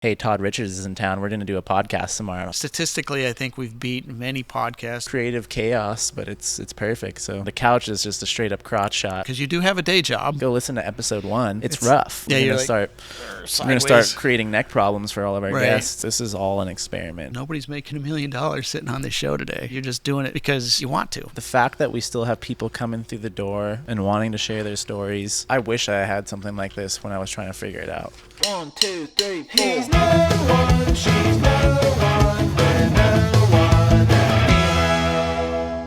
hey, Todd Richards is in town. We're going to do a podcast tomorrow. Statistically, I think we've beat many podcasts. Creative chaos, but it's perfect. So the couch is just a straight up crotch shot. Because you do have a day job. Go listen to episode 1. It's rough. Yeah, we're going to start creating neck problems for all of our guests. This is all an experiment. Nobody's making $1 million sitting on this show today. You're just doing it because you want to. The fact that we still have people coming through the door and wanting to share their stories. I wish I had something like this when I was trying to figure it out. 1, 2, 3, 4. He's no one, she's no one, we're no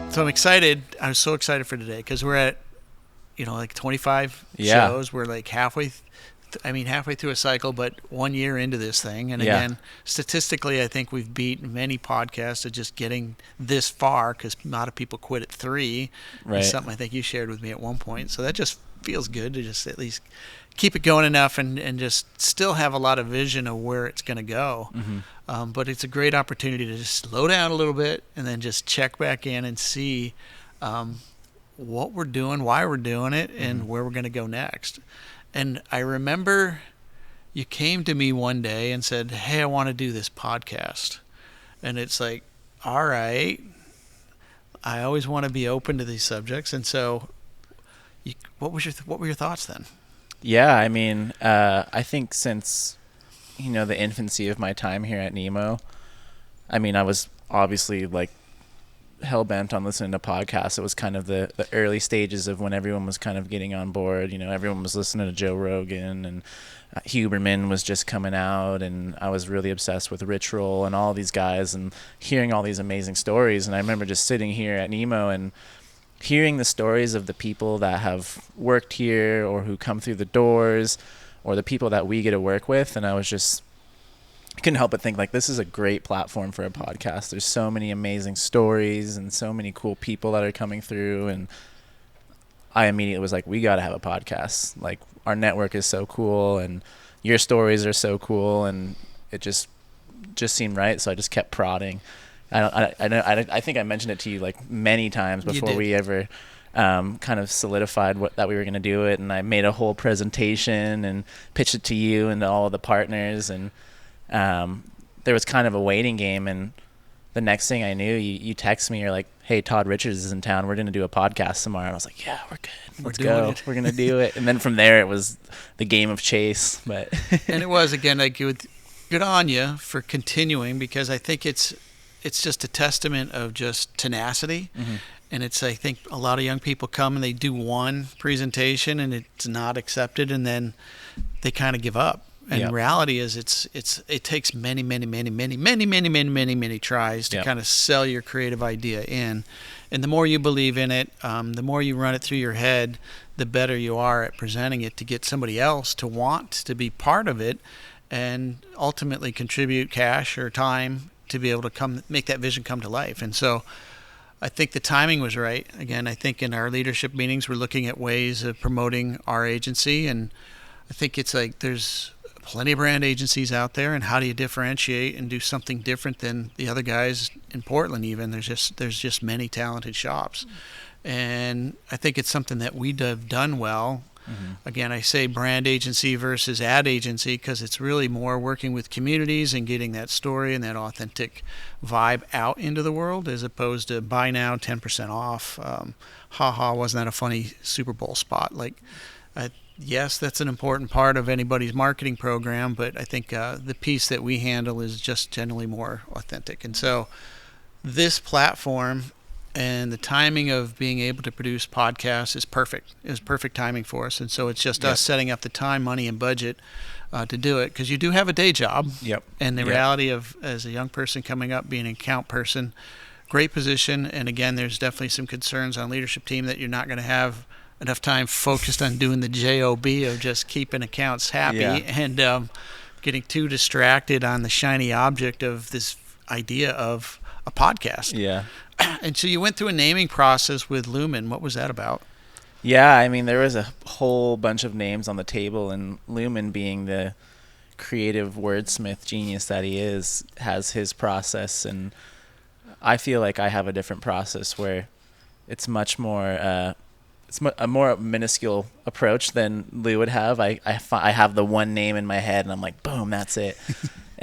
one. So I'm excited. I'm so excited for today because we're at, like 25 shows. We're like halfway through a cycle, but 1 year into this thing. And again, statistically, I think we've beat many podcasts at just getting this far because a lot of people quit at 3. Right. It's something I think you shared with me at one point. So that just feels good to just at least keep it going enough and just still have a lot of vision of where it's going to go. Mm-hmm. But it's a great opportunity to just slow down a little bit and then just check back in and see what we're doing, why we're doing it, and where we're going to go next. And I remember you came to me one day and said, hey, I want to do this podcast. And it's like, all right, I always want to be open to these subjects. And so what were your thoughts then? Yeah, I mean, I think since, the infancy of my time here at Nemo, I mean, I was obviously like hell-bent on listening to podcasts. It was kind of the early stages of when everyone was kind of getting on board. Everyone was listening to Joe Rogan, and Huberman was just coming out, and I was really obsessed with Rich Roll and all these guys and hearing all these amazing stories. And I remember just sitting here at Nemo and hearing the stories of the people that have worked here or who come through the doors or the people that we get to work with. And I couldn't help but think, like, this is a great platform for a podcast. There's so many amazing stories and so many cool people that are coming through. And I immediately was like, we got to have a podcast. Like, our network is so cool and your stories are so cool. And it just seemed right. So I just kept prodding. I think I mentioned it to you like many times before we ever kind of solidified that we were going to do it. And I made a whole presentation and pitched it to you and to all of the partners. And there was kind of a waiting game. And the next thing I knew, you text me, you're like, hey, Todd Richards is in town. We're going to do a podcast tomorrow. And I was like, yeah, we're good. Let's go. We're going to do it. And then from there, it was the game of chase. But and it was, again, like, good on you for continuing, because I think it's just a testament of just tenacity. Mm-hmm. And I think a lot of young people come and they do one presentation and it's not accepted, and then they kind of give up. And reality is it takes many tries to kind of sell your creative idea in. And the more you believe in it, the more you run it through your head, the better you are at presenting it to get somebody else to want to be part of it and ultimately contribute cash or time to be able to make that vision come to life. And so I think the timing was right. Again, I think in our leadership meetings, we're looking at ways of promoting our agency. And I think it's like there's plenty of brand agencies out there, and how do you differentiate and do something different than the other guys in Portland even? There's just many talented shops. And I think it's something that we'd have done well. Mm-hmm. Again, I say brand agency versus ad agency because it's really more working with communities and getting that story and that authentic vibe out into the world, as opposed to buy now, 10% off. Wasn't that a funny Super Bowl spot? Like, yes, that's an important part of anybody's marketing program, but I think the piece that we handle is just generally more authentic. And so this platform and the timing of being able to produce podcasts is perfect. It was perfect timing for us. And so it's just us setting up the time, money, and budget to do it, because you do have a day job. Yep. And the reality of, as a young person coming up, being an account person, great position. And again, there's definitely some concerns on leadership team that you're not going to have enough time focused on doing the job of just keeping accounts happy and getting too distracted on the shiny object of this idea of a podcast. Yeah. And so you went through a naming process with Lumen. What was that about? Yeah, I mean, there was a whole bunch of names on the table, and Lumen, being the creative wordsmith genius that he is, has his process. And I feel like I have a different process where it's much more a more minuscule approach than Lou would have. I have the one name in my head, and I'm like, boom, that's it.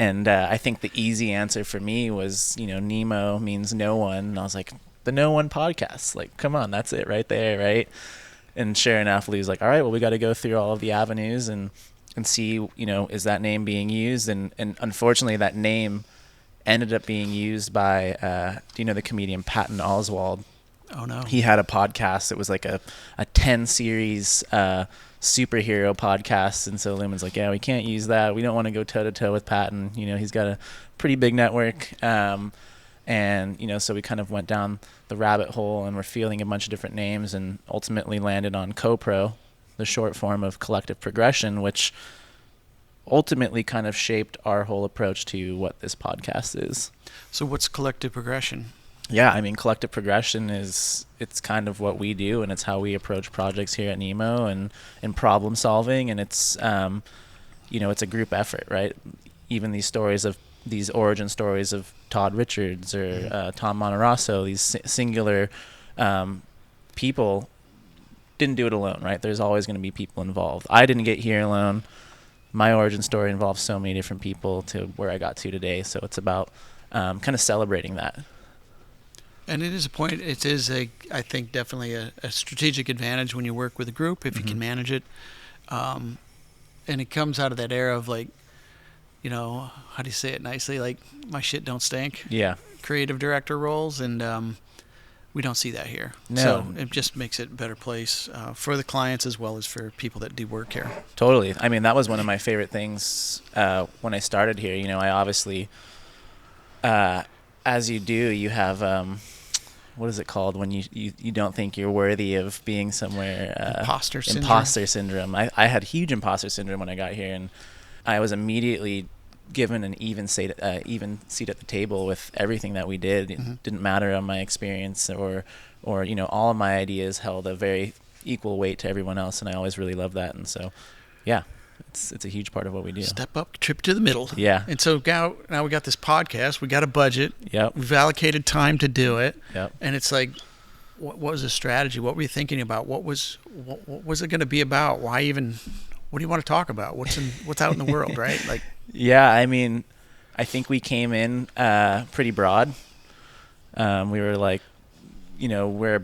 And I think the easy answer for me was, Nemo means no one. And I was like, the No One Podcast. Like, come on, that's it right there, right? And sure enough, Lou's like, all right, well, we got to go through all of the avenues and see, is that name being used? And unfortunately, that name ended up being used by, do you know the comedian Patton Oswalt? Oh, no. He had a podcast. It was like a 10 series superhero podcast. And so Lumen's like, yeah, we can't use that. We don't want to go toe to toe with Patton. He's got a pretty big network. And, so we kind of went down the rabbit hole and we're fielding a bunch of different names and ultimately landed on CoPro, the short form of collective progression, which ultimately kind of shaped our whole approach to what this podcast is. So what's collective progression? Yeah, I mean, collective progression it's kind of what we do, and it's how we approach projects here at Nemo and problem solving, and it's, it's a group effort, right? Even these origin stories of Todd Richards or Tom Monterosso, these singular people didn't do it alone, right? There's always going to be people involved. I didn't get here alone. My origin story involves so many different people to where I got to today, so it's about kind of celebrating that. And it is I think, definitely a strategic advantage when you work with a group, if you can manage it. And it comes out of that era of like, how do you say it nicely? Like, my shit don't stink. Yeah. Creative director roles. And we don't see that here. No. So it just makes it a better place for the clients as well as for people that do work here. Totally. I mean, that was one of my favorite things when I started here. I obviously, as you do, you have... what is it called when you don't think you're worthy of being somewhere? Imposter syndrome. Imposter syndrome. I had huge imposter syndrome when I got here, and I was immediately given an even seat at the table with everything that we did. It didn't matter on my experience or all of my ideas held a very equal weight to everyone else, and I always really loved that. And so, yeah. It's a huge part of what we do. Step up, trip to the middle. Yeah. And so now we got this podcast. We got a budget. Yep. We've allocated time to do it. Yep. And it's like, what was the strategy? What were you thinking about? What was it going to be about? Why even? What do you want to talk about? What's out in the world, right? Like. Yeah, I mean, I think we came in pretty broad. We were like, we're a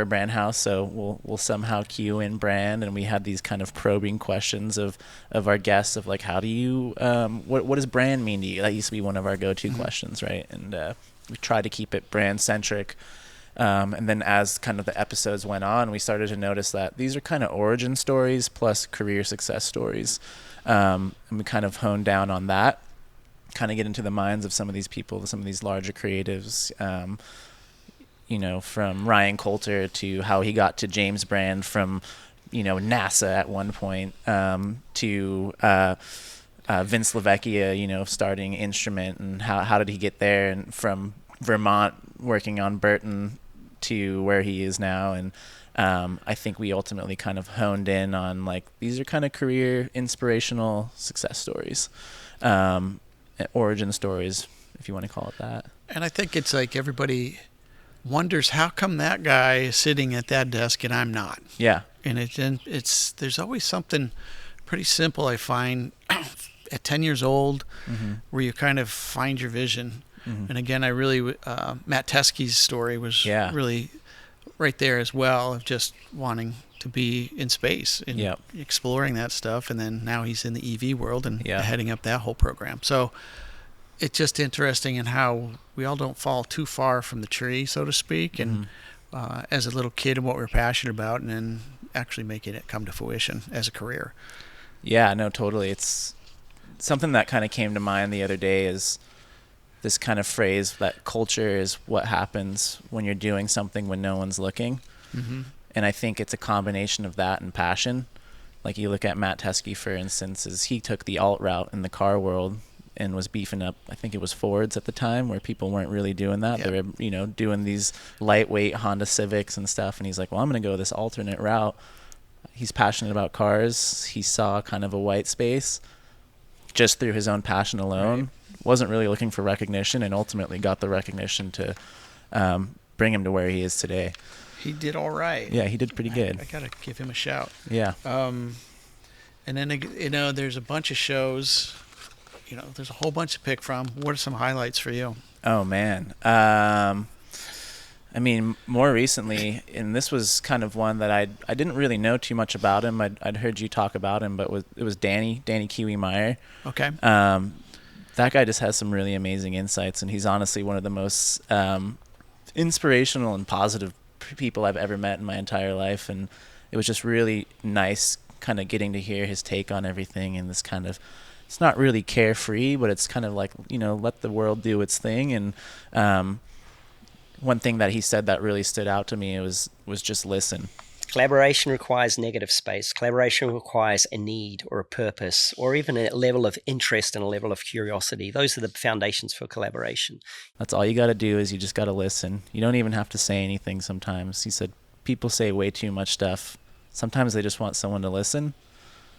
brand house, so we'll somehow cue in brand, and we had these kind of probing questions of our guests of like, how do you what does brand mean to you? That used to be one of our go-to questions, right? And we tried to keep it brand centric. And then as kind of the episodes went on, we started to notice that these are kind of origin stories plus career success stories. And we kind of honed down on that, kind of get into the minds of some of these people, some of these larger creatives, from Ryan Coulter to how he got to James Brand from, NASA at one point, to Vince LaVecchia, starting Instrument, and how did he get there, and from Vermont working on Burton to where he is now. And I think we ultimately kind of honed in on like, these are kind of career inspirational success stories, origin stories, if you want to call it that. And I think it's like everybody wonders, how come that guy is sitting at that desk and I'm not? Yeah. And there's always something pretty simple, I find, at 10 years old, where you kind of find your vision. And again, I really, Matt Teskey's story was really right there as well, of just wanting to be in space and exploring that stuff. And then now he's in the EV world and heading up that whole program. So it's just interesting in how we all don't fall too far from the tree, so to speak, and as a little kid and what we're passionate about, and then actually making it come to fruition as a career. Yeah, no, totally. It's something that kind of came to mind the other day is this kind of phrase that culture is what happens when you're doing something when no one's looking. And I think it's a combination of that and passion. Like you look at Matt Teskey, for instance, is he took the alt route in the car world and was beefing up, I think it was Fords at the time, where people weren't really doing that. They were, doing these lightweight Honda Civics and stuff. And he's like, well, I'm going to go this alternate route. He's passionate about cars. He saw kind of a white space just through his own passion alone. Wasn't really looking for recognition, and ultimately got the recognition to bring him to where he is today. He did all right. Yeah, he did pretty good. I got to give him a shout. Yeah. And then, there's a bunch of shows, there's a whole bunch to pick from. What are some highlights for you? Oh man. I mean, more recently, and this was kind of one that I didn't really know too much about him. I'd heard you talk about him, but it was Danny Kiwi Meyer. Okay. That guy just has some really amazing insights, and he's honestly one of the most inspirational and positive people I've ever met in my entire life. And it was just really nice kind of getting to hear his take on everything, and this kind of, it's not really carefree, but it's kind of like, let the world do its thing. And one thing that he said that really stood out to me was just listen. Collaboration requires negative space. Collaboration requires a need or a purpose or even a level of interest and a level of curiosity. Those are the foundations for collaboration. That's all you got to do, is you just got to listen. You don't even have to say anything sometimes. He said people say way too much stuff. Sometimes they just want someone to listen.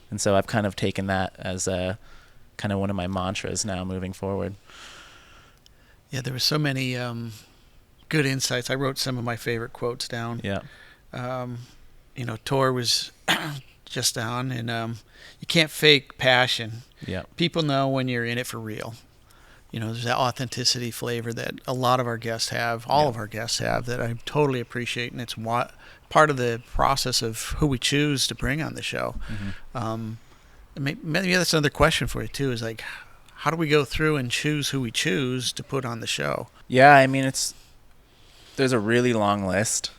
And so I've kind of taken that as a kind of one of my mantras now moving forward. Yeah, there were so many good insights. I wrote some of my favorite quotes down. Yeah. Tor was just on, and you can't fake passion. Yeah. People know when you're in it for real. There's that authenticity flavor that a lot of our guests have, all of our guests have, that I totally appreciate, and it's part of the process of who we choose to bring on the show. Maybe that's another question for you too, is like, how do we go through and choose who we choose to put on the show? Yeah, I mean, there's a really long list,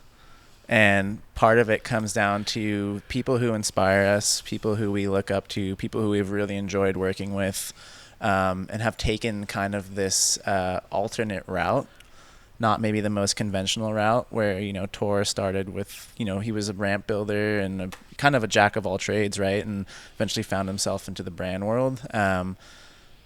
and part of it comes down to people who inspire us, people who we look up to, people who we've really enjoyed working with, and have taken kind of this alternate route, not maybe the most conventional route, where Tor started with, he was a ramp builder and kind of a jack of all trades, right, and eventually found himself into the brand world.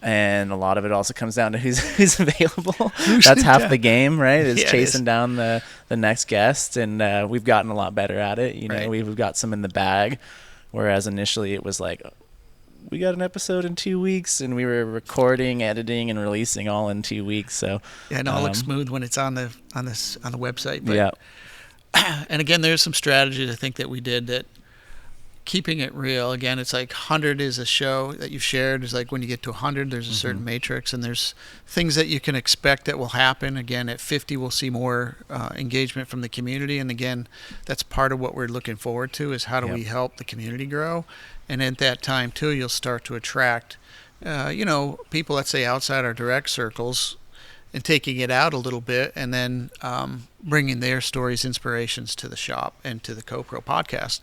And a lot of it also comes down to who's available. That's half the game, right? Is chasing down the next guest, and we've gotten a lot better at it. Right. We've got some in the bag, whereas initially it was like, we got an episode in 2 weeks, and we were recording, editing, and releasing all in 2 weeks. So yeah, it all looks smooth when it's on the website. But, yeah. And again, there's some strategies I think that we did that. Keeping it real, again, it's like 100 is a show that you've shared. Is like when you get to 100, there's a certain matrix, and there's things that you can expect that will happen. Again, at 50, we'll see more engagement from the community, and again, that's part of what we're looking forward to, is how do we help the community grow. And at that time too, you'll start to attract people, let's say, outside our direct circles, and taking it out a little bit, and then bringing their stories, inspirations to the shop and to the CoPro podcast.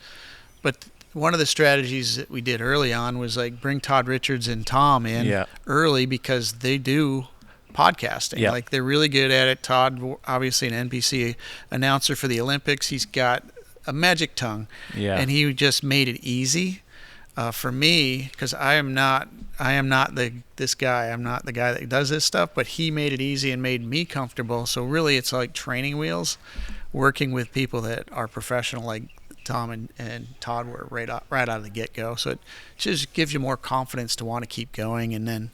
But one of the strategies that we did early on was like bring Todd Richards and Tom in early, because they do podcasting. Yeah. Like, they're really good at it. Todd, obviously an NBC announcer for the Olympics. He's got a magic tongue, and he just made it easy for me, because I am not this guy. I'm not the guy that does this stuff, but he made it easy and made me comfortable. So really, it's like training wheels, working with people that are professional, like Tom and Todd were right out of the get-go. So it just gives you more confidence to want to keep going, and then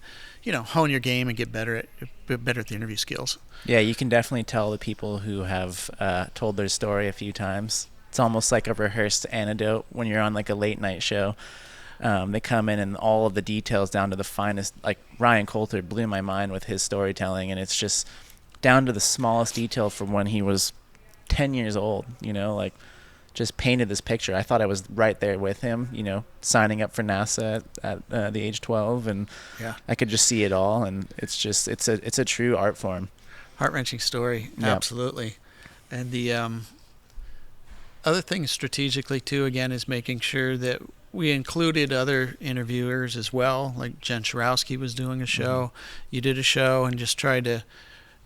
hone your game and get better at the interview skills. Yeah, you can definitely tell the people who have told their story a few times. It's almost like a rehearsed anecdote when you're on like a late night show. They come in and all of the details down to the finest. Like Ryan Coulter blew my mind with his storytelling, and it's just down to the smallest detail from when he was 10 years old, like just painted this picture. I thought I was right there with him, signing up for NASA at the age 12, and I could just see it all. And it's a true art form. Heart-wrenching story. Yep. Absolutely. And the other thing strategically too, again, is making sure that we included other interviewers as well. Like Jen Sharowski was doing a show. You did a show, and just tried to.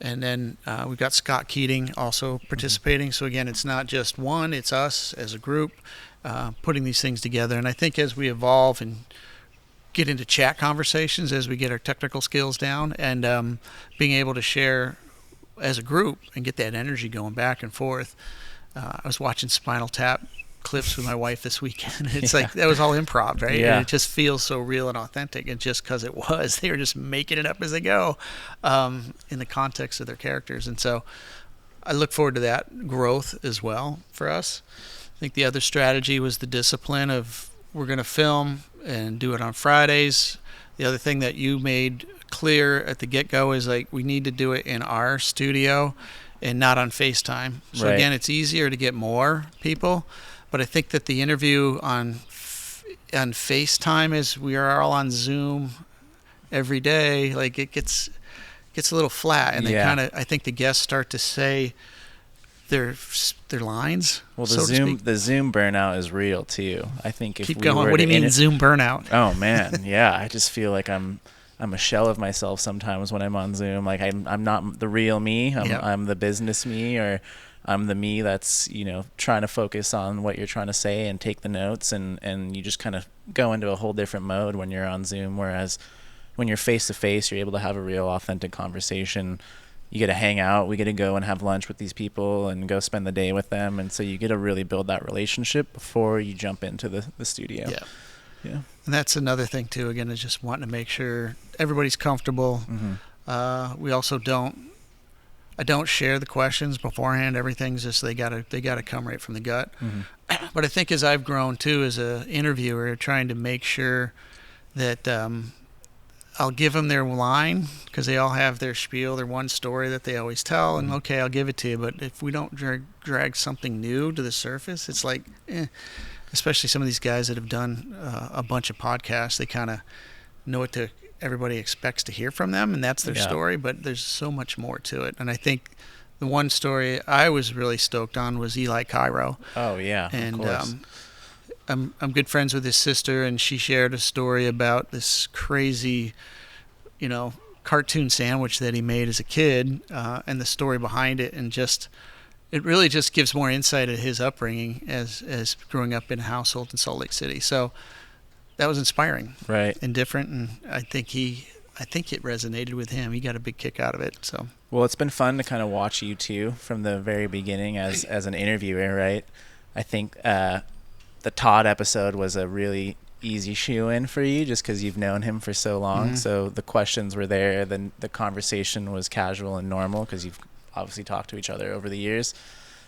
And then we've got Scott Keating also participating. So again, it's not just one, it's us as a group putting these things together. And I think as we evolve and get into chat conversations, as we get our technical skills down, and being able to share as a group and get that energy going back and forth. I was watching Spinal Tap clips with my wife this weekend. It's like that was all improv, right? Yeah. And it just feels so real and authentic. And just because it was, they were just making it up as they go in the context of their characters. And so I look forward to that growth as well for us. I think the other strategy was the discipline of we're going to film and do it on Fridays. The other thing that you made clear at the get-go is like we need to do it in our studio and not on FaceTime. So Right. again, it's easier to get more people, but I think that the interview on FaceTime, as we are all on Zoom every day, like it gets a little flat, and they Yeah. kind of, I think the guests start to say their lines. Well, so to speak. the Zoom burnout is real too. I think if Keep we going. were What do you to mean Zoom burnout? Oh man, yeah. I just feel like I'm a shell of myself sometimes when I'm on Zoom. Like I'm not the real me. Yep. I'm the business me, or I'm the me that's trying to focus on what you're trying to say and take the notes, and you just kind of go into a whole different mode when you're on Zoom. Whereas when you're face to face, you're able to have a real authentic conversation. You get to hang out. We get to go and have lunch with these people and go spend the day with them. And so you get to really build that relationship before you jump into the studio. Yeah. Yeah. And that's another thing too. Again, is just wanting to make sure everybody's comfortable. Mm-hmm. We also I don't share the questions beforehand. Everything's just they gotta come right from the gut. Mm-hmm. But I think as I've grown too as a interviewer, trying to make sure that I'll give them their line, because they all have their spiel, their one story that they always tell, and okay, I'll give it to you. But if we don't drag something new to the surface, it's like, especially some of these guys that have done a bunch of podcasts, they kind of know what everybody expects to hear from them, and that's their story. But there's so much more to it, and I think the one story I was really stoked on was Eli Cairo. Oh yeah, and of course. I'm good friends with his sister, and she shared a story about this crazy, cartoon sandwich that he made as a kid, and the story behind it, and it really just gives more insight of his upbringing as growing up in a household in Salt Lake City. So that was inspiring, Right. and different, and I think it resonated with him. He got a big kick out of it. So Well, it's been fun to kind of watch you too from the very beginning as an interviewer, right? I think the Todd episode was a really easy shoe-in for you just because you've known him for so long. Mm-hmm. So the questions were there. Then the conversation was casual and normal because you've obviously talked to each other over the years.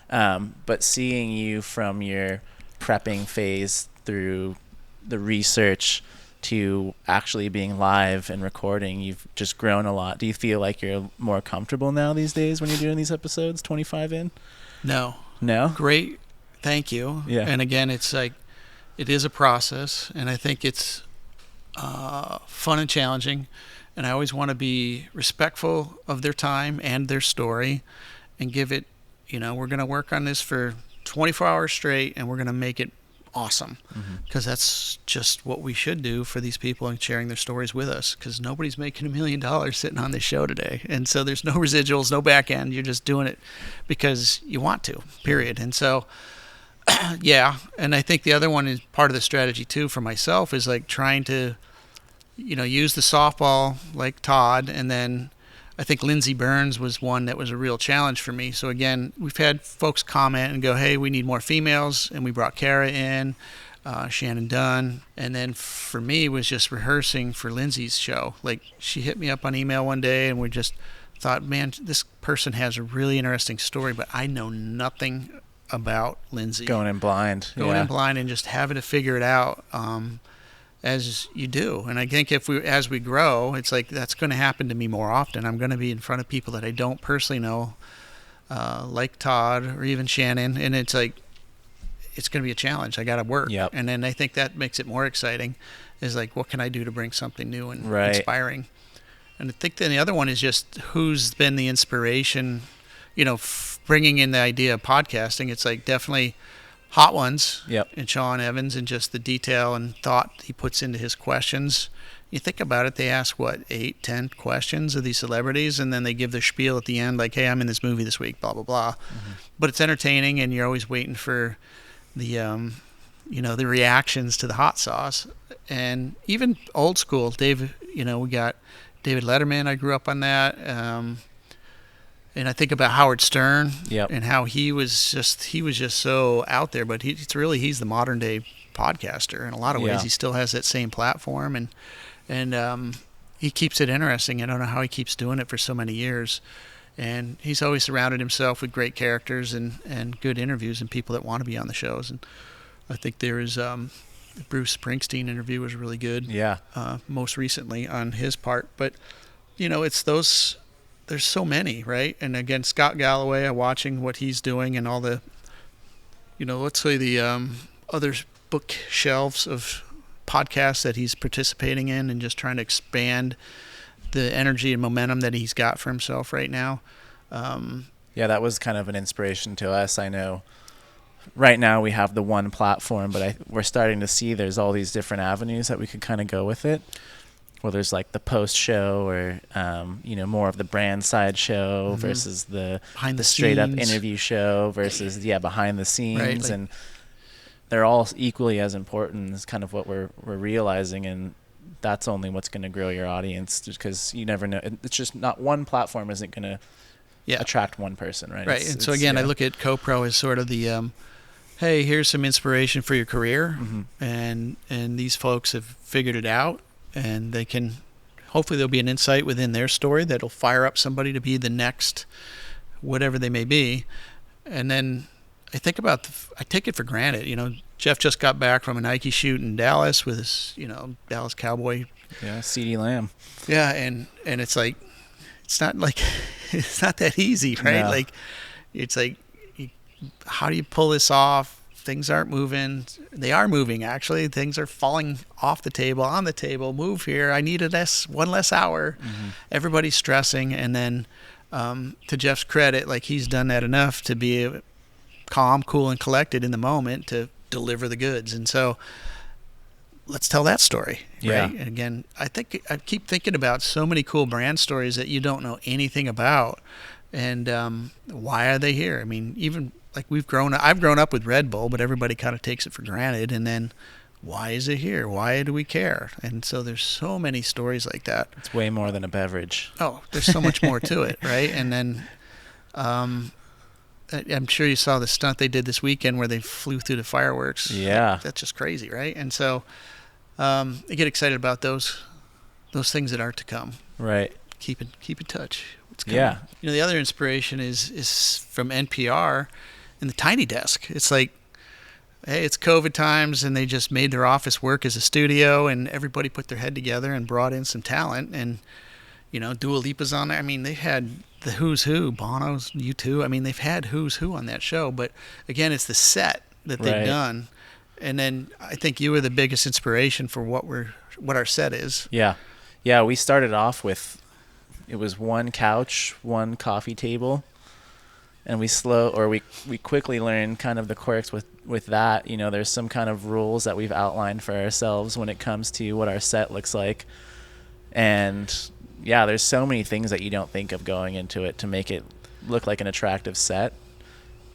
But seeing you from your prepping phase through the research to actually being live and recording, you've just grown a lot. Do you feel like you're more comfortable now these days when you're doing these episodes 25 in? no, Great. thank you. Yeah. And again, it's like, it is a process, and I think it's fun and challenging, and I always want to be respectful of their time and their story, and give it, we're going to work on this for 24 hours straight, and we're going to make it awesome, because that's just what we should do for these people and sharing their stories with us, because nobody's making $1 million sitting on this show today, and so there's no residuals, no back end. You're just doing it because you want to, period. And so yeah, and I think the other one is part of the strategy too for myself is like trying to use the softball like Todd, and then I think Lindsey Burns was one that was a real challenge for me. So again, we've had folks comment and go, hey, we need more females, and we brought Kara in, Shannon Dunn, and then for me it was just rehearsing for Lindsay's show. Like, she hit me up on email one day, and we just thought, man, this person has a really interesting story, but I know nothing about Lindsay. Going in blind. In blind and just having to figure it out, as you do. And I think as we grow, it's like that's going to happen to me more often. I'm going to be in front of people that I don't personally know, like Todd or even Shannon, and it's like it's going to be a challenge. I got to work. Yep. And then I think that makes it more exciting, is like, what can I do to bring something new and Right. inspiring? And I think then the other one is just who's been the inspiration, bringing in the idea of podcasting. It's like definitely Hot Ones. Yep. And Sean Evans, and just the detail and thought he puts into his questions. You think about it, they ask, 8, 10 questions of these celebrities, and then they give their spiel at the end, like, hey, I'm in this movie this week, blah, blah, blah. Mm-hmm. But it's entertaining, and you're always waiting for the, the reactions to the hot sauce. And even old school, Dave, we got David Letterman, I grew up on that. And I think about Howard Stern. Yep. And how he was just so out there, but he's the modern day podcaster in a lot of ways. Yeah. He still has that same platform, and he keeps it interesting. I don't know how he keeps doing it for so many years. And he's always surrounded himself with great characters and good interviews and people that want to be on the shows. And I think there is Bruce Springsteen interview was really good. Yeah. Most recently on his part, but it's those. There's so many, right? And again, Scott Galloway, watching what he's doing and all the, let's say the other bookshelves of podcasts that he's participating in, and just trying to expand the energy and momentum that he's got for himself right now. Yeah, that was kind of an inspiration to us. I know right now we have the one platform, but we're starting to see there's all these different avenues that we could kind of go with it. Well, there's like the post show, or more of the brand side show versus the straight up interview show versus behind the scenes, right, like, and they're all equally as important. Is kind of what we're realizing, and that's only what's going to grow your audience, because you never know. It's just not one platform isn't going to attract one person, right? Right. And so again, I look at CoPro as sort of the hey, here's some inspiration for your career, and these folks have figured it out, and they can, hopefully there'll be an insight within their story that'll fire up somebody to be the next whatever they may be. And then I think about I take it for granted. Jeff just got back from a Nike shoot in Dallas with his Dallas Cowboy. Yeah, CD Lamb. Yeah, and it's like, it's not like it's not that easy, right? No. Like, it's like, how do you pull this off? Things aren't moving. They are moving, actually. Things are falling off the table, on the table. Move here. I need one less hour. Everybody's stressing. And then to Jeff's credit, like, he's done that enough to be calm, cool, and collected in the moment to deliver the goods. And so let's tell that story, right? And again, I keep thinking about so many cool brand stories that you don't know anything about. And why are they here? I mean, even like I've grown up with Red Bull, but everybody kind of takes it for granted. And then, why is it here? Why do we care? And so there's so many stories like that. It's way more than a beverage. Oh, there's so much more to it, right? And then, I'm sure you saw the stunt they did this weekend where they flew through the fireworks. Yeah, that's just crazy, right? And so, I get excited about those things that are to come. Right. Keep in touch. Yeah. The other inspiration is from NPR and the Tiny Desk. It's like, hey, it's COVID times, and they just made their office work as a studio, and everybody put their head together and brought in some talent. And Dua Lipa's on there. I mean, they had the who's who, Bono's, U2. I mean, they've had who's who on that show. But again, it's the set that they've done. And then I think you were the biggest inspiration for what our set is. Yeah. We started off with, it was one couch, one coffee table, and we quickly learned kind of the quirks with that. There's some kind of rules that we've outlined for ourselves when it comes to what our set looks like. And yeah, there's so many things that you don't think of going into it to make it look like an attractive set.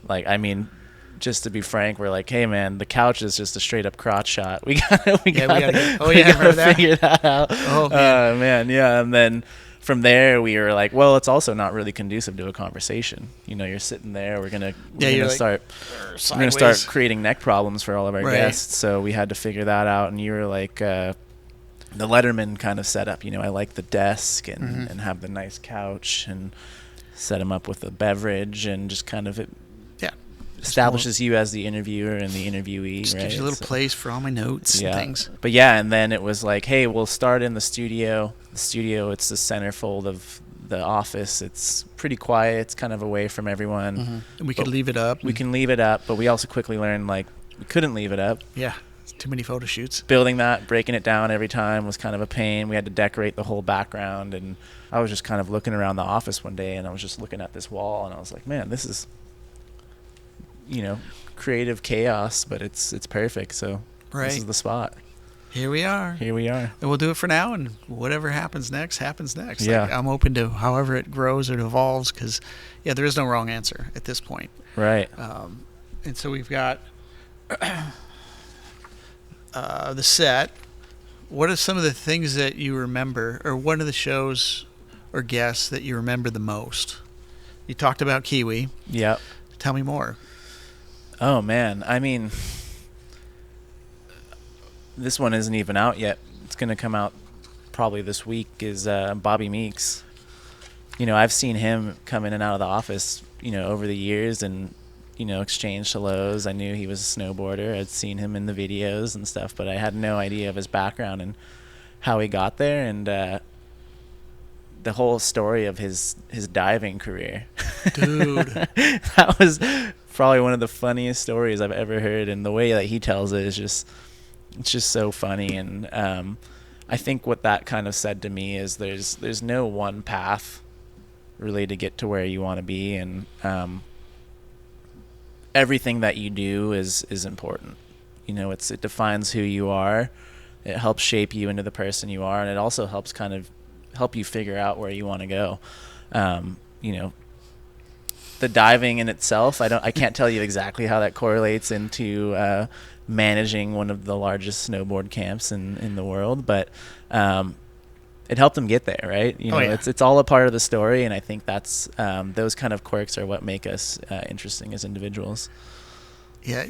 Like, I mean, just to be frank, we're like, hey man, the couch is just a straight up crotch shot. We gotta figure that out. Oh man, yeah. And then from there, we were like, well, it's also not really conducive to a conversation. You're sitting there. We're gonna start creating neck problems for all of our guests. So we had to figure that out. And you were like, the Letterman kind of setup. I like the desk and have the nice couch and set them up with a beverage, and just kind of establishes you as the interviewer and the interviewee. Just gives you a little place for all my notes and things. But yeah, and then it was like, hey, we'll start in the studio. The studio, it's the centerfold of the office. It's pretty quiet. It's kind of away from everyone. And we could leave it up. We can leave it up, but we also quickly learned, like, we couldn't leave it up. Yeah, too many photo shoots. Building that, breaking it down every time was kind of a pain. We had to decorate the whole background, and I was just kind of looking around the office one day, and I was just looking at this wall, and I was like, man, this is creative chaos, but it's perfect. So this is the spot. Here we are. And we'll do it for now, and whatever happens next. Yeah. Like, I'm open to however it grows or evolves, because there is no wrong answer at this point. Right. And so we've got the set. What are some of the things that you remember, or one of the shows or guests that you remember the most? You talked about Kiwi. Yep. Tell me more. Oh man, I mean, this one isn't even out yet. It's going to come out probably this week, is Bobby Meeks. I've seen him come in and out of the office, over the years, and, exchanged hellos. I knew he was a snowboarder. I'd seen him in the videos and stuff, but I had no idea of his background and how he got there, and the whole story of his diving career. Dude. That was probably one of the funniest stories I've ever heard, and the way that he tells it is it's just so funny. And I think what that kind of said to me is there's no one path really to get to where you want to be, and everything that you do is important. It defines who you are. It helps shape you into the person you are, and it also helps kind of help you figure out where you want to go. The diving in itself, I can't tell you exactly how that correlates into managing one of the largest snowboard camps in the world, but it helped them get there, right? It's all a part of the story, and I think that's those kind of quirks are what make us interesting as individuals. Yeah,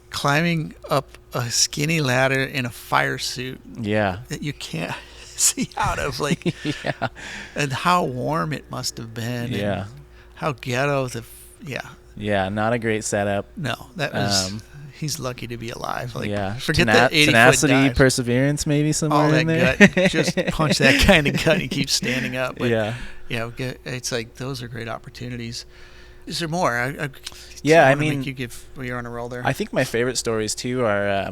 climbing up a skinny ladder in a fire suit. Yeah, that you can't see out of, like, yeah, and how warm it must have been. Yeah, and how ghetto yeah, not a great setup. No, that was. He's lucky to be alive. Like, yeah, forget that 80-foot tenacity, dive. Perseverance, maybe somewhere all that in there. gut, just punch that kind of gut and keep standing up. But, yeah, it's like those are great opportunities. Is there more? I mean, make you give. Well, you're on a roll there. I think my favorite stories too are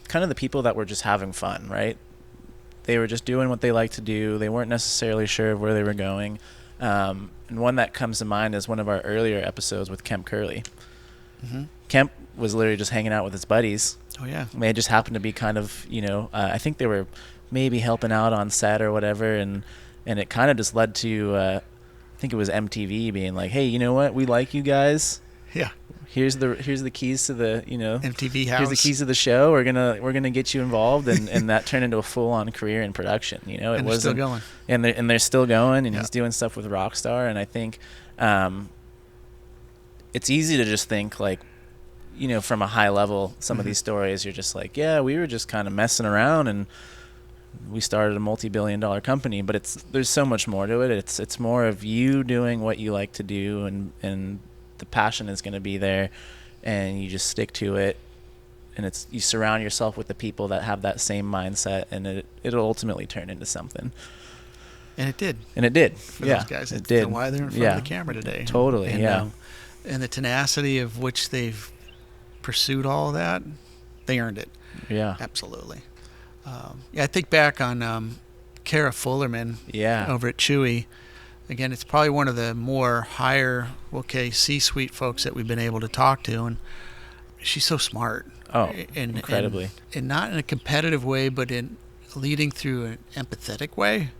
kind of the people that were just having fun, right? They were just doing what they like to do. They weren't necessarily sure of where they were going. And one that comes to mind is one of our earlier episodes with Kemp Curley. Mm-hmm. Kemp was literally just hanging out with his buddies. Oh, yeah. They just happened to be kind of, I think they were maybe helping out on set or whatever, and it kind of just led to, I think it was MTV being like, hey, you know what? We like you guys. Yeah. Here's the keys to the MTV house. Here's the keys to the show. We're gonna get you involved, and that turned into a full on career in production. It and was still going. And they're still going, and he's doing stuff with Rockstar. And I think it's easy to just think like, from a high level, some of these stories you're just like, yeah, we were just kind of messing around and we started a multi-billion-dollar company. But there's so much more to it. It's more of you doing what you like to do, and the passion is going to be there, and you just stick to it, and you surround yourself with the people that have that same mindset, and it'll ultimately turn into something. And it did. For those guys, it did. Why they're in front of the camera today. Totally. And, and the tenacity of which they've pursued all of that, they earned it. Yeah, absolutely. I think back on Kara Fullerman. Over at Chewy. Again, it's probably one of the more higher, C-suite folks that we've been able to talk to, and she's so smart. Oh, incredibly. And not in a competitive way, but in leading through an empathetic way,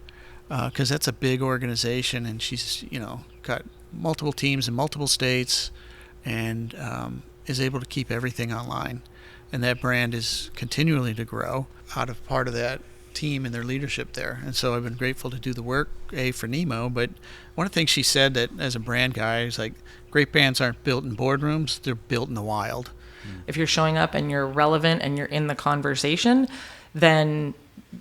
because that's a big organization, and she's got multiple teams in multiple states, and is able to keep everything online, and that brand is continually to grow out of part of that team and their leadership there. And so I've been grateful to do the work for Nemo, but one of the things she said that as a brand guy is like, great brands aren't built in boardrooms, they're built in the wild. If you're showing up and you're relevant and you're in the conversation, then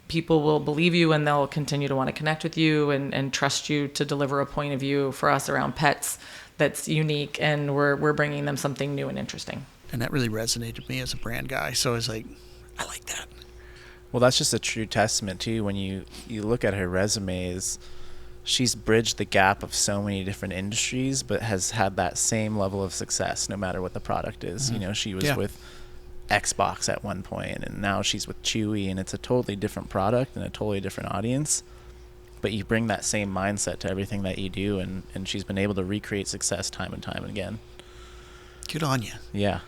people will believe you, and they'll continue to want to connect with you and trust you to deliver a point of view for us around pets that's unique, and we're bringing them something new and interesting. And that really resonated with me as a brand guy. So I was like, I like that. Well, that's just a true testament too. When you look at her resumes, she's bridged the gap of so many different industries, but has had that same level of success no matter what the product is. Mm-hmm. She was with Xbox at one point, and now she's with Chewy, and it's a totally different product and a totally different audience. But you bring that same mindset to everything that you do, and she's been able to recreate success time and time again. Good on you. Yeah.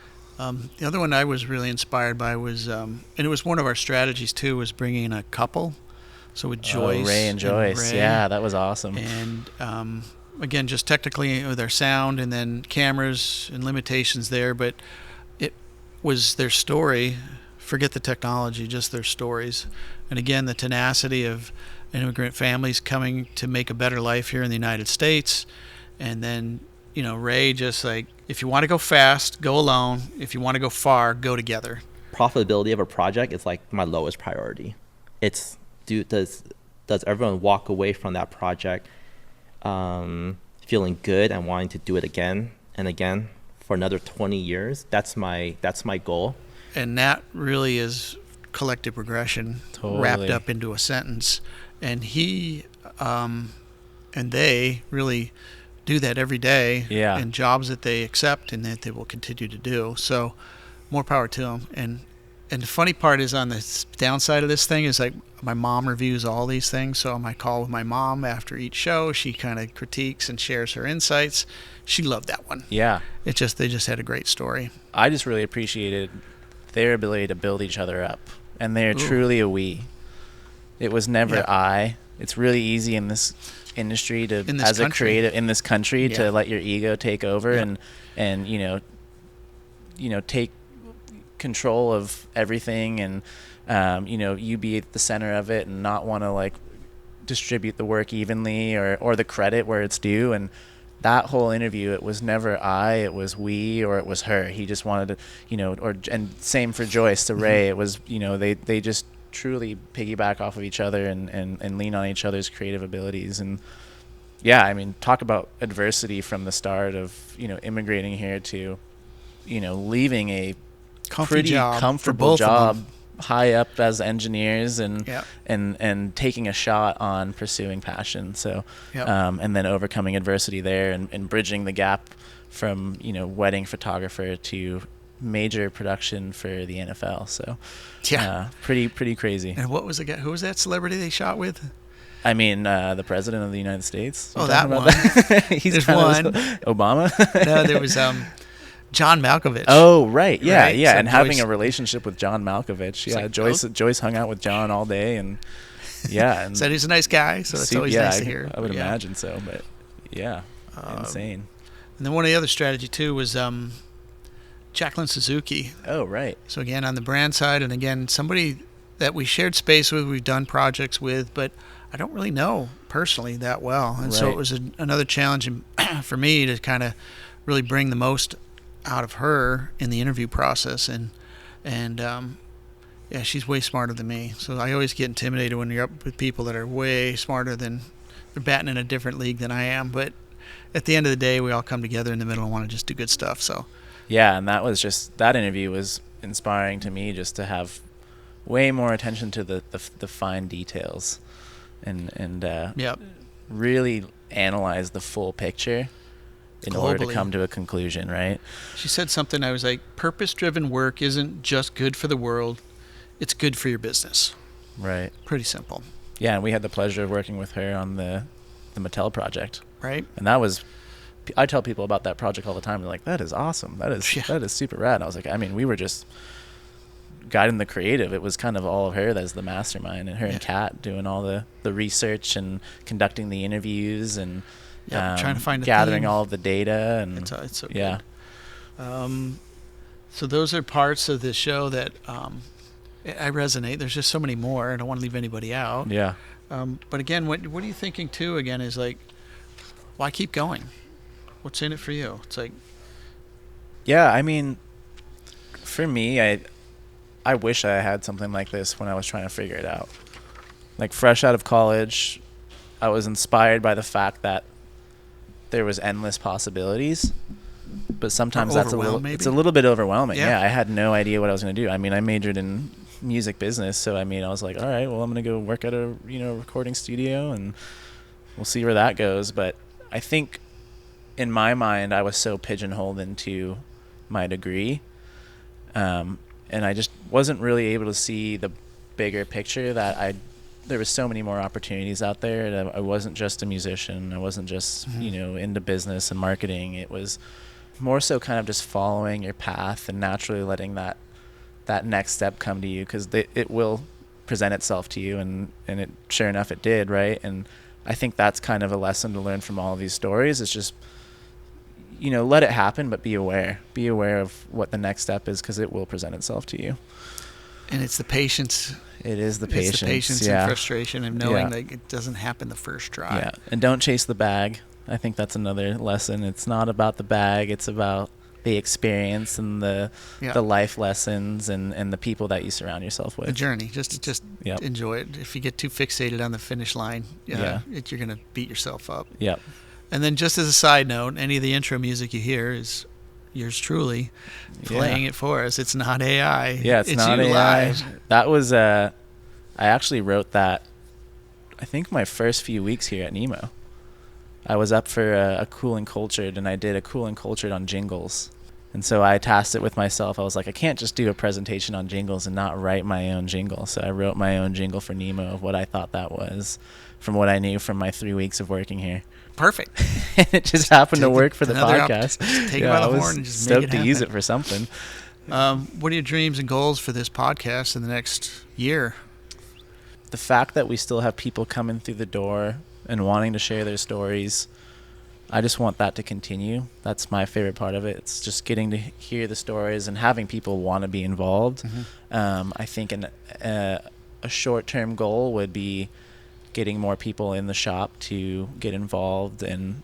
The other one I was really inspired by was, and it was one of our strategies too, was bringing in a couple. So with Joyce. Ray and Joyce. Yeah, that was awesome. And again, just technically with our sound and then cameras and limitations there, but it was their story. Forget the technology, just their stories. And again, the tenacity of immigrant families coming to make a better life here in the United States. And then, Ray just like, if you want to go fast, go alone. If you want to go far, go together. Profitability of a project is like my lowest priority. It's does everyone walk away from that project feeling good and wanting to do it again and again for another 20 years. That's my goal. And that really is collective progression wrapped up into a sentence. And he and they really do that every day in jobs that they accept and that they will continue to do. So more power to them. And the funny part is, on the downside of this thing is, like, my mom reviews all these things. So on my call with my mom after each show, she kind of critiques and shares her insights. She loved that one. Yeah. They just had a great story. I just really appreciated their ability to build each other up. And they're truly a we. It was never I. It's really easy in this industry to, as a creative in this country, to let your ego take over and you know take control of everything, and you be at the center of it and not want to like distribute the work evenly or the credit where it's due. And that whole interview, it was never I, it was we, or it was her. He just wanted to, and same for Joyce to Ray. It was, they just truly piggyback off of each other and lean on each other's creative abilities. And yeah, I mean, talk about adversity from the start of, immigrating here to, leaving a pretty comfortable job high up as engineers and taking a shot on pursuing passion. So, and then overcoming adversity there and bridging the gap from, wedding photographer to major production for the NFL. So pretty crazy. And what was the guy, who was that celebrity they shot with? I mean, the president of the United States. Oh, that one. He's one. Obama. No, there was John Malkovich. Oh, right. Yeah, right? yeah. So and having a relationship with John Malkovich. Yeah, like, Joyce hung out with John all day, and and said he's a nice guy, so that's always nice to hear. I would imagine so, but insane. And then one of the other strategy too was Jacqueline Suzuki. Oh, right. So again, on the brand side, and again, somebody that we shared space with, we've done projects with, but I don't really know personally that well. And so it was another challenge for me to kind of really bring the most out of her in the interview process. And she's way smarter than me. So I always get intimidated when you're up with people that are way smarter than, they're batting in a different league than I am. But at the end of the day, we all come together in the middle and want to just do good stuff. So yeah, and that interview was inspiring to me, just to have way more attention to the fine details and really analyze the full picture in order to come to a conclusion, right? She said something, I was like, purpose-driven work isn't just good for the world, it's good for your business. Right. Pretty simple. Yeah, and we had the pleasure of working with her on the Mattel project. Right. And that was, I tell people about that project all the time. They're like, that is awesome. That is super rad. And I was like, I mean, we were just guiding the creative. It was kind of all of her that's the mastermind, and her and Kat doing all the research and conducting the interviews and trying to find gathering all of the data. And it's so good. So those are parts of the show that I resonate. There's just so many more. I don't want to leave anybody out. Yeah. But again, what are you thinking too? Again, is like, why keep going? What's in it for you? It's like, yeah, I mean, for me, I wish I had something like this when I was trying to figure it out. Like, fresh out of college, I was inspired by the fact that there was endless possibilities, but sometimes it's a little bit overwhelming. Yeah, I had no idea what I was going to do. I mean, I majored in music business, so I mean, I was like, all right, well, I'm going to go work at a recording studio, and we'll see where that goes. But I think in my mind, I was so pigeonholed into my degree, and I just wasn't really able to see the bigger picture, that there was so many more opportunities out there. And I wasn't just a musician. I wasn't just, into business and marketing. It was more so kind of just following your path and naturally letting that next step come to you, because it will present itself to you. And it, sure enough, it did, right? And I think that's kind of a lesson to learn from all of these stories. It's just, let it happen, but be aware. Be aware of what the next step is, because it will present itself to you. And it's the patience. It is the patience. It's the patience and frustration of knowing that it doesn't happen the first try. Yeah, and don't chase the bag. I think that's another lesson. It's not about the bag. It's about the experience and the life lessons and the people that you surround yourself with. The journey. Just enjoy it. If you get too fixated on the finish line, you're going to beat yourself up. Yep. And then, just as a side note, any of the intro music you hear is yours truly, playing it for us. It's not AI. Yeah, it's not you AI. live. That was I actually wrote that, I think, my first few weeks here at Nemo. I was up for a Cool and Cultured, and I did a Cool and Cultured on jingles. And so I tasked it with myself. I was like, I can't just do a presentation on jingles and not write my own jingle. So I wrote my own jingle for Nemo of what I thought that was from what I knew from my 3 weeks of working here. Perfect. And it just happened to work for the podcast. Take it by the horn and just make it stoked to use it for something. What are your dreams and goals for this podcast in the next year? The fact that we still have people coming through the door and wanting to share their stories, I just want that to continue. That's my favorite part of it. It's just getting to hear the stories and having people want to be involved. I think a short-term goal would be getting more people in the shop to get involved and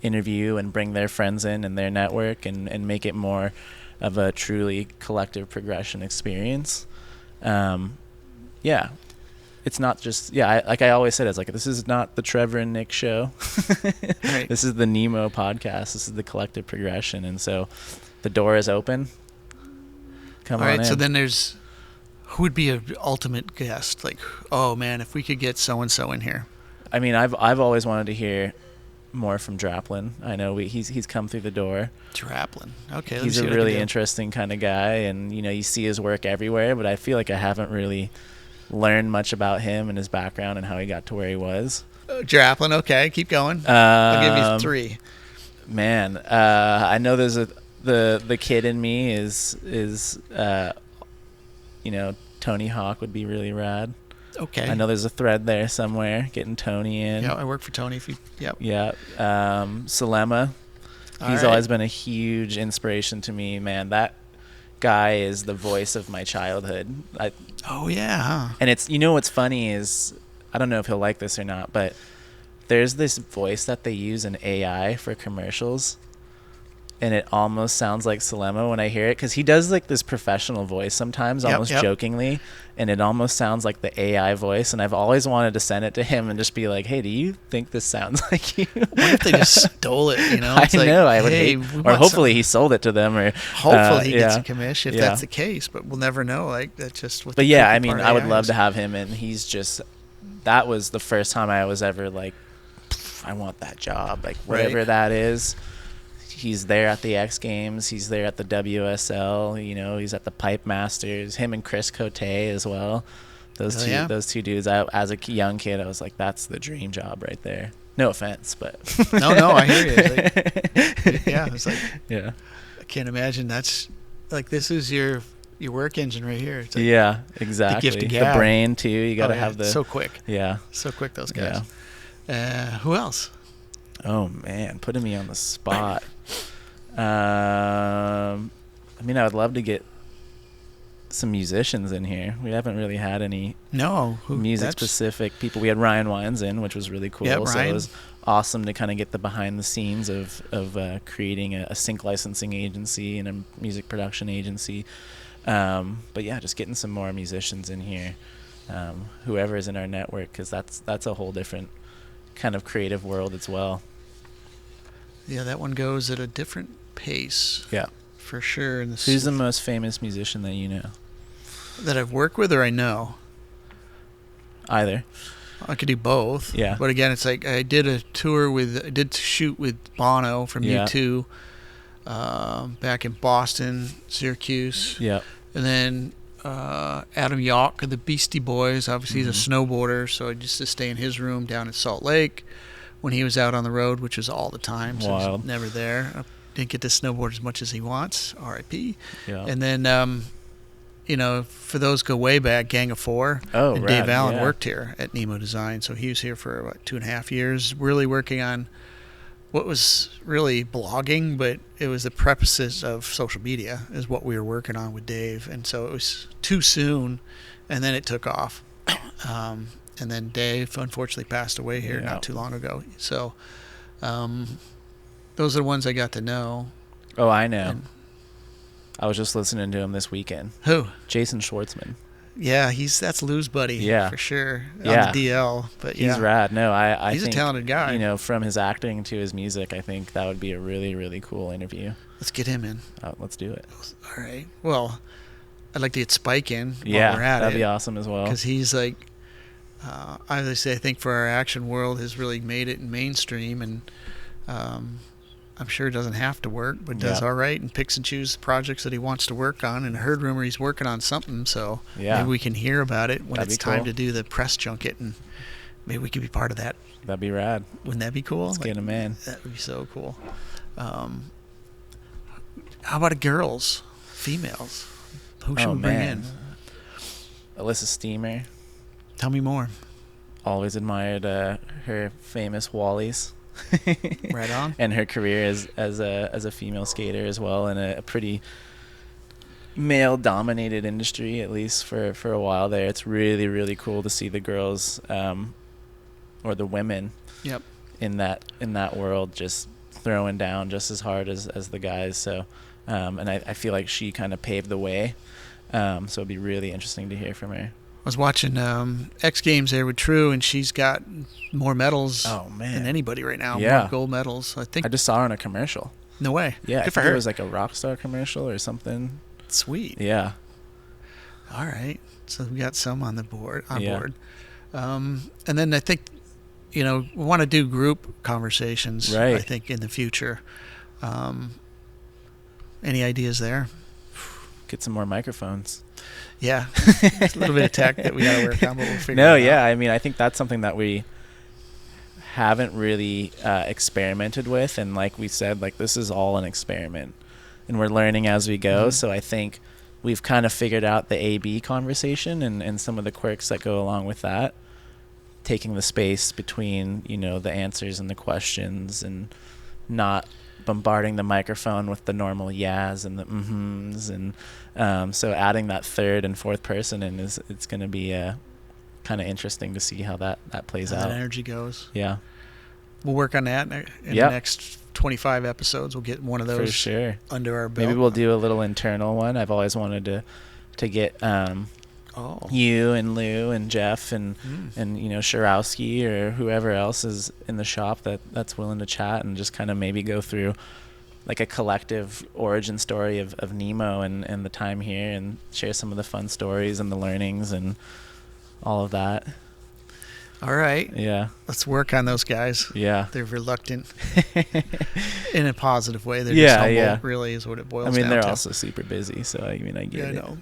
interview and bring their friends in and their network and make it more of a truly collective progression experience. Yeah. It's not just, like I always said, it's like, this is not the Trevor and Nick show. Right. This is the Nemo podcast. This is the collective progression. And so the door is open. Come on in. All right, so then who would be an ultimate guest? Like, oh man, if we could get so-and-so in here. I mean, I've always wanted to hear more from Draplin. I know he's come through the door. Draplin. Okay. let me He's see a what I can really do. interesting kind of guy. And, you see his work everywhere, but I feel like I haven't really learned much about him and his background and how he got to where he was. Draplin, okay, keep going. I'll give you 3. Man, I know there's the kid in me is Tony Hawk would be really rad. Okay. I know there's a thread there somewhere getting Tony in. Yeah, I work for Tony. Yep. Yeah. Salema. He's right. always been a huge inspiration to me, man. That guy is the voice of my childhood. Oh yeah, huh? And it's, what's funny is, I don't know if he'll like this or not, but there's this voice that they use in AI for commercials, and it almost sounds like Salema when I hear it, because he does like this professional voice sometimes, almost jokingly, and it almost sounds like the AI voice. And I've always wanted to send it to him and just be like, hey, do you think this sounds like you? What if they just stole it? It's I like, know. I would hey, hate, or hopefully he sold it to them, or hopefully he gets a commission if Yeah. that's the case. But we'll never know. Like that's just. What But the yeah, creepy I mean, part of I would AI love is. to have him, and he's just, that was the first time I was ever like, I want that job, like whatever Right. that is. He's there at the X Games. He's there at the WSL. He's at the Pipe Masters. Him and Chris Cote as well. Those two dudes. As a young kid, I was like, that's the dream job right there. No offense, but No, I hear you. It's like, yeah, it's like yeah, I can't imagine. That's like this is your work engine right here. It's like yeah, exactly. gift of The gab. brain too. You got to yeah, have the so quick, yeah. so quick. Those guys. Who else? Oh man, putting me on the spot. I mean, I would love to get some musicians in here. We haven't really had any music specific people. We had Ryan Wines in, which was really cool. Yeah, So Ryan. it was awesome to kind of get the behind the scenes of creating a sync licensing agency and a music production agency. But yeah, just getting some more musicians in here. Whoever is in our network, because that's a whole different kind of creative world as well. Yeah, that one goes at a different pace. Yeah. For sure. Who's the most famous musician that you know? That I've worked with or I know? Either. I could do both. Yeah. But again, it's like I did shoot with Bono from Yeah. U2 back in Boston, Syracuse. Yeah. And then Adam Yauch of the Beastie Boys. Obviously, he's a snowboarder, so I used to stay in his room down in Salt Lake when he was out on the road, which was all the time. So Wild. he's never there. I didn't get to snowboard as much as he wants. R.I.P. Yeah. And then, for those go way back, Gang of Four. Oh, and rad, Dave Allen yeah. worked here at Nemo Design, so he was here for about 2.5 years, really working on what was really blogging, but it was the prefaces of social media is what we were working on with Dave. And so it was too soon, and then it took off. And then Dave unfortunately passed away here not too long ago. So those are the ones I got to know. Oh, I know. And I was just listening to him this weekend. who? Jason Schwartzman. Yeah, that's Lou's buddy. Yeah. For sure. Yeah. On the DL. But He's yeah. rad. No, I He's think, a talented guy. You know, from his acting to his music, I think that would be a really, really cool interview. Let's get him in. Let's do it. All right. Well, I'd like to get Spike in while Yeah, we're at that'd it. be awesome as well. Because he's like, I think for our action world has really made it in mainstream, and I'm sure it doesn't have to work, but does all right and picks and chooses the projects that he wants to work on. And I heard rumor he's working on something, so maybe we can hear about it when That'd it's be time cool. to do the press junket, and maybe we could be part of that. That'd be rad. Wouldn't that be cool? Let's get him in. That would be so cool. How about girls, females? Who should we bring in? Alyssa Steamer. Tell me more. Always admired her famous Wallies. Right on. And her career as a female skater as well, in a pretty male-dominated industry, at least for a while there. It's really, really cool to see the girls or the women in that world just throwing down just as hard as the guys. So and I feel like she kind of paved the way. So it'd be really interesting to hear from her. I was watching X Games there with True, and she's got more medals than anybody right now. Yeah. More gold medals. I just saw her in a commercial. No way. Yeah, Good I for think her. it was like a Rockstar commercial or something. Sweet. Yeah. All right. So we got some on board. Yeah. And then I think, we want to do group conversations, Right. I think, in the future. Any ideas there? Get some more microphones. Yeah. It's a little bit of tech that we got to work on, but we'll figure it out. Yeah. I mean, I think that's something that we haven't really experimented with. And like we said, like this is all an experiment. And we're learning as we go. Mm-hmm. So I think we've kind of figured out the A-B conversation and some of the quirks that go along with that. Taking the space between, the answers and the questions, and not bombarding the microphone with the normal yeahs and the mm-hms. And so adding that third and fourth person in it's going to be kind of interesting to see how that plays out. That energy goes. Yeah. We'll work on that in the next 25 episodes. We'll get one of those For sure. under our belt. Maybe we'll do a little internal one. I've always wanted to get you and Lou and Jeff and Sharowski or whoever else is in the shop that's willing to chat and just kind of maybe go through like a collective origin story of Nemo and the time here, and share some of the fun stories and the learnings and all of that. All right. Yeah. Let's work on those guys. Yeah. They're reluctant in a positive way. They're just humble, really, is what it boils down to. They're also super busy, so I get it. I know.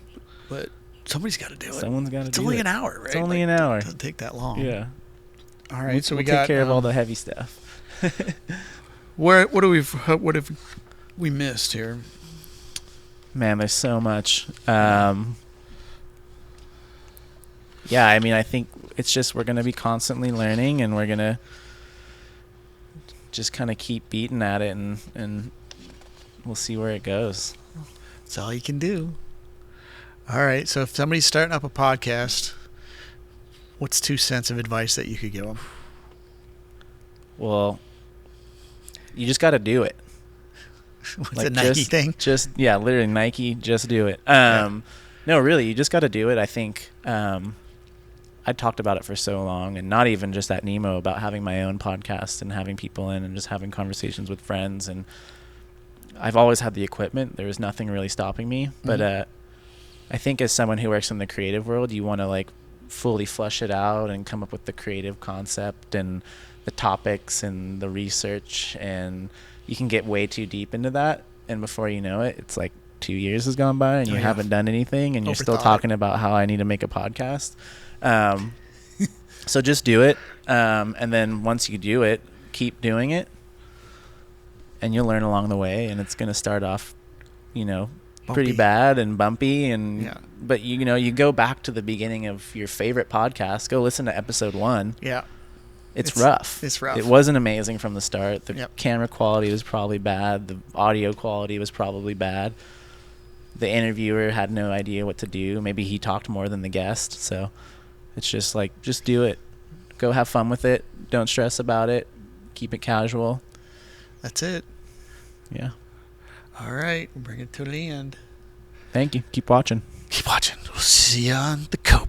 But somebody's got to do it. Someone's got to do it. It's only an hour, right? It's only an hour. It doesn't take that long. Yeah. All right. So we'll we got take care of all the heavy stuff. What have we missed here? Man, there's so much. I think it's just we're going to be constantly learning, and we're going to just kind of keep beating at it, and we'll see where it goes. That's all you can do. All right. So if somebody's starting up a podcast, what's 2 cents of advice that you could give them? Well, you just got to do it. What's a Nike thing? Literally Nike, just do it. No, really, you just got to do it. I think I talked about it for so long, and not even just at Nemo, about having my own podcast and having people in and just having conversations with friends. And I've always had the equipment. There was nothing really stopping me. But I think as someone who works in the creative world, you want to like fully flesh it out and come up with the creative concept and the topics and the research, and you can get way too deep into that, and before you know it, it's like 2 years has gone by and you haven't done anything, and you're still talking about how I need to make a podcast. So just do it, and then once you do it, keep doing it, and you'll learn along the way, and it's going to start off pretty bad and bumpy, and but you go back to the beginning of your favorite podcast, go listen to episode 1. It's rough. It's rough. It wasn't amazing from the start. The camera quality was probably bad. The audio quality was probably bad. The interviewer had no idea what to do. Maybe he talked more than the guest. So it's just like, just do it. Go have fun with it. Don't stress about it. Keep it casual. That's it. Yeah. All right. We'll bring it to the end. Thank you. Keep watching. Keep watching. We'll see you on the coast.